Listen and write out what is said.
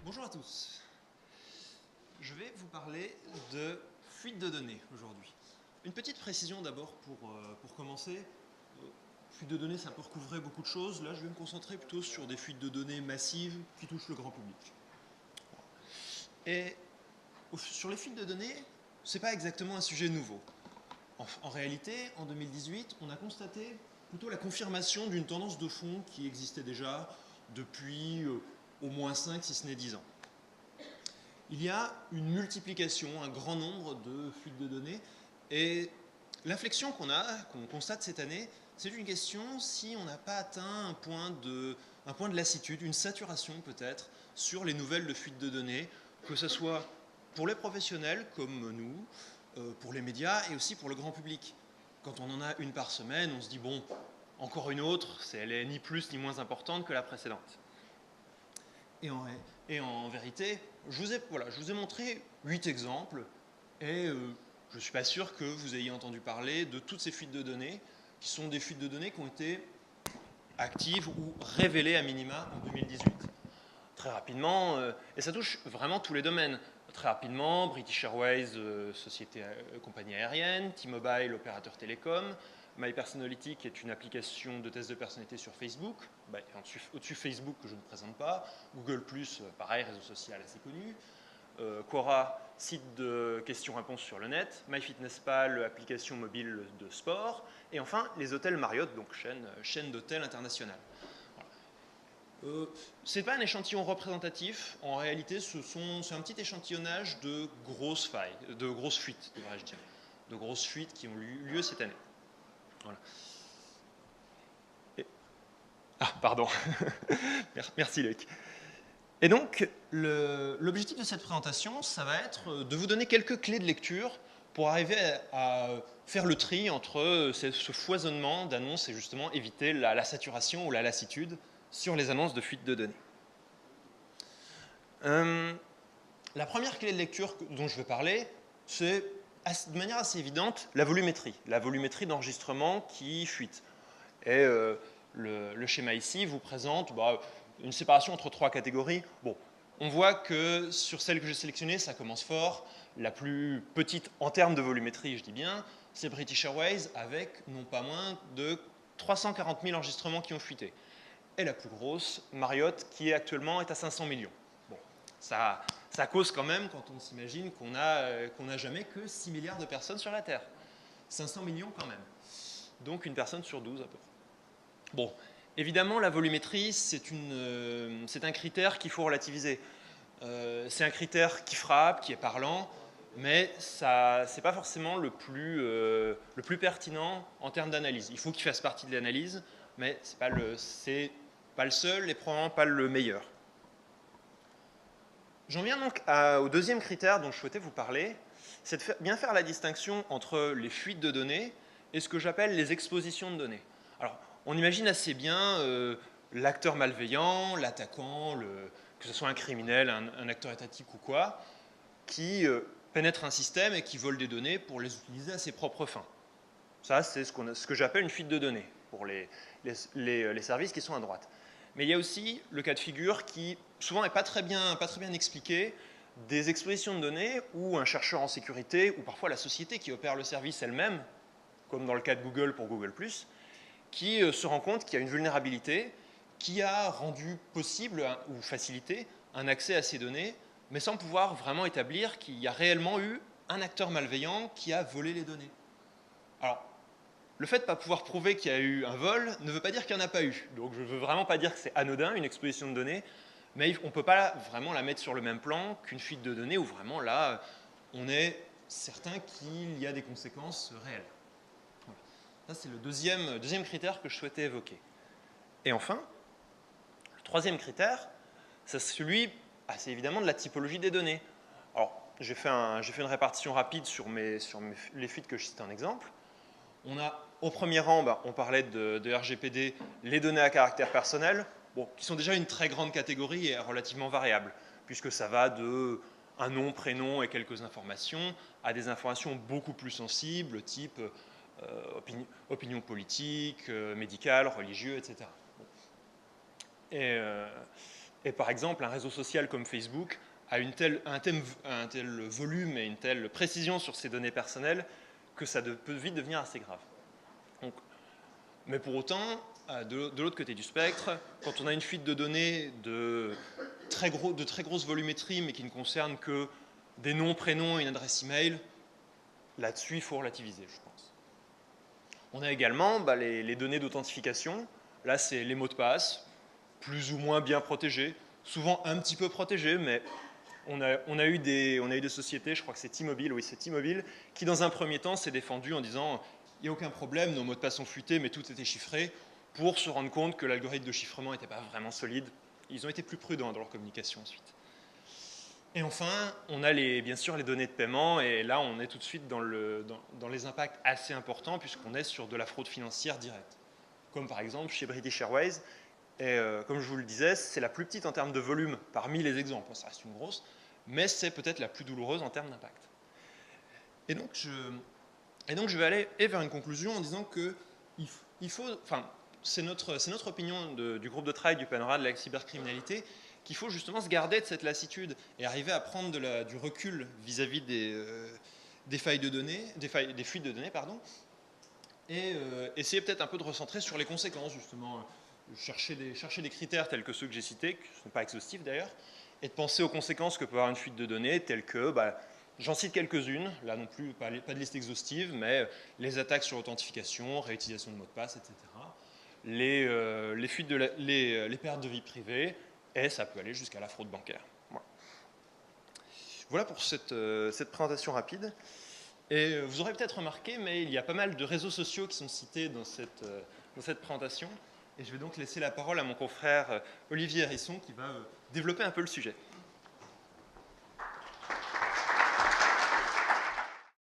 Bonjour à tous. Je vais vous parler de fuite de données aujourd'hui. Une petite précision d'abord pour commencer. Fuite de données, ça peut recouvrer beaucoup de choses. Là, je vais me concentrer plutôt sur des fuites de données massives qui touchent le grand public. Et sur les fuites de données, ce n'est pas exactement un sujet nouveau. En réalité, en 2018, on a constaté plutôt la confirmation d'une tendance de fond qui existait déjà depuis au moins 5, si ce n'est 10 ans. Il y a une multiplication, un grand nombre de fuites de données, et l'inflexion qu'on constate cette année, c'est une question si on n'a pas atteint un point de lassitude, une saturation peut-être, sur les nouvelles de fuites de données, que ce soit pour les professionnels comme nous, pour les médias et aussi pour le grand public. Quand on en a une par semaine, on se dit bon, encore une autre, elle est ni plus ni moins importante que la précédente. Et en vérité, je vous ai montré 8 exemples et je ne suis pas sûr que vous ayez entendu parler de toutes ces fuites de données qui sont des fuites de données qui ont été actives ou révélées à minima en 2018. Très rapidement, et ça touche vraiment tous les domaines. Très rapidement, British Airways, compagnie aérienne, T-Mobile, opérateur télécom, MyPersonality, qui est une application de test de personnalité sur Facebook, au-dessus Facebook que je ne présente pas, Google+, pareil, réseau social assez connu, Quora, site de questions-réponses sur le net, MyFitnessPal, application mobile de sport, et enfin les hôtels Marriott, donc chaîne d'hôtels internationale. Ce n'est pas un échantillon représentatif, en réalité c'est un petit échantillonnage de grosses failles, de grosses fuites, devrais-je dire, de grosses fuites qui ont eu lieu cette année. Voilà. Pardon, merci Luc. Et donc, l'objectif de cette présentation, ça va être de vous donner quelques clés de lecture pour arriver à faire le tri entre ce foisonnement d'annonces et justement éviter la saturation ou la lassitude sur les annonces de fuite de données. La première clé de lecture dont je vais parler, c'est de manière assez évidente la volumétrie d'enregistrement qui fuite. Et le schéma ici vous présente une séparation entre 3 catégories. Bon, on voit que sur celle que j'ai sélectionnée, ça commence fort. La plus petite en termes de volumétrie, je dis bien, c'est British Airways avec non pas moins de 340 000 enregistrements qui ont fuité. Et la plus grosse, Marriott, qui actuellement est à 500 millions. Bon, ça cause quand même quand on s'imagine qu'on n'a jamais que 6 milliards de personnes sur la Terre. 500 millions quand même. Donc une personne sur 12 à peu près. Bon, évidemment, la volumétrie, c'est un critère qu'il faut relativiser. C'est un critère qui frappe, qui est parlant, mais ce n'est pas forcément le plus pertinent en termes d'analyse. Il faut qu'il fasse partie de l'analyse, mais ce n'est pas le seul et probablement pas le meilleur. J'en viens donc au deuxième critère dont je souhaitais vous parler, c'est de bien faire la distinction entre les fuites de données et ce que j'appelle les expositions de données. Alors, on imagine assez bien l'acteur malveillant, l'attaquant, que ce soit un criminel, un acteur étatique ou quoi, qui pénètre un système et qui vole des données pour les utiliser à ses propres fins. Ça, c'est ce que j'appelle une fuite de données pour les services qui sont à droite. Mais il y a aussi le cas de figure qui, souvent, n'est pas très bien expliqué, des expositions de données où un chercheur en sécurité, ou parfois la société qui opère le service elle-même, comme dans le cas de Google pour Google+, qui se rend compte qu'il y a une vulnérabilité qui a rendu possible ou facilité un accès à ces données, mais sans pouvoir vraiment établir qu'il y a réellement eu un acteur malveillant qui a volé les données. Alors, le fait de ne pas pouvoir prouver qu'il y a eu un vol ne veut pas dire qu'il n'y en a pas eu. Donc je ne veux vraiment pas dire que c'est anodin, une exposition de données, mais on ne peut pas vraiment la mettre sur le même plan qu'une fuite de données où vraiment là, on est certain qu'il y a des conséquences réelles. Voilà. Ça, c'est le deuxième critère que je souhaitais évoquer. Et enfin, le troisième critère, c'est celui, assez évidemment, de la typologie des données. Alors, j'ai fait une répartition rapide sur les fuites que je citais en exemple. On a au premier rang, on parlait de RGPD, les données à caractère personnel, qui sont déjà une très grande catégorie et relativement variable, puisque ça va de un nom, prénom et quelques informations à des informations beaucoup plus sensibles, type opinion politique, médicale, religieux, etc. Et par exemple, un réseau social comme Facebook a un tel volume et une telle précision sur ses données personnelles que ça peut vite devenir assez grave. Donc, mais pour autant, de l'autre côté du spectre, quand on a une fuite de données de très grosse volumétrie, mais qui ne concerne que des noms, prénoms et une adresse email, là-dessus, il faut relativiser, je pense. On a également les données d'authentification. Là, c'est les mots de passe, plus ou moins bien protégés, souvent un petit peu protégés, mais on a eu des sociétés, je crois que c'est T-Mobile, oui, c'est T-Mobile, qui dans un premier temps s'est défendu en disant il n'y a aucun problème, nos mots de passe sont fuités, mais tout était chiffré, pour se rendre compte que l'algorithme de chiffrement n'était pas vraiment solide. Ils ont été plus prudents dans leur communication ensuite. Et enfin, on a bien sûr les données de paiement, et là on est tout de suite dans les impacts assez importants, puisqu'on est sur de la fraude financière directe. Comme par exemple chez British Airways, et comme je vous le disais, c'est la plus petite en termes de volume parmi les exemples, ça reste une grosse, mais c'est peut-être la plus douloureuse en termes d'impact. Et donc je vais aller vers une conclusion en disant que c'est notre opinion du groupe de travail du panorama de la cybercriminalité, qu'il faut justement se garder de cette lassitude et arriver à prendre du recul vis-à-vis des fuites de données, et essayer peut-être un peu de recentrer sur les conséquences, justement, chercher des critères tels que ceux que j'ai cités, qui ne sont pas exhaustifs d'ailleurs, et de penser aux conséquences que peut avoir une fuite de données, telles que, j'en cite quelques-unes, là non plus pas de liste exhaustive, mais les attaques sur authentification, réutilisation de mots de passe, etc. Les fuites les pertes de vie privée, et ça peut aller jusqu'à la fraude bancaire. Voilà pour cette présentation rapide. Et vous aurez peut-être remarqué, mais il y a pas mal de réseaux sociaux qui sont cités dans cette présentation. Et je vais donc laisser la parole à mon confrère Olivier Hérisson qui va développer un peu le sujet.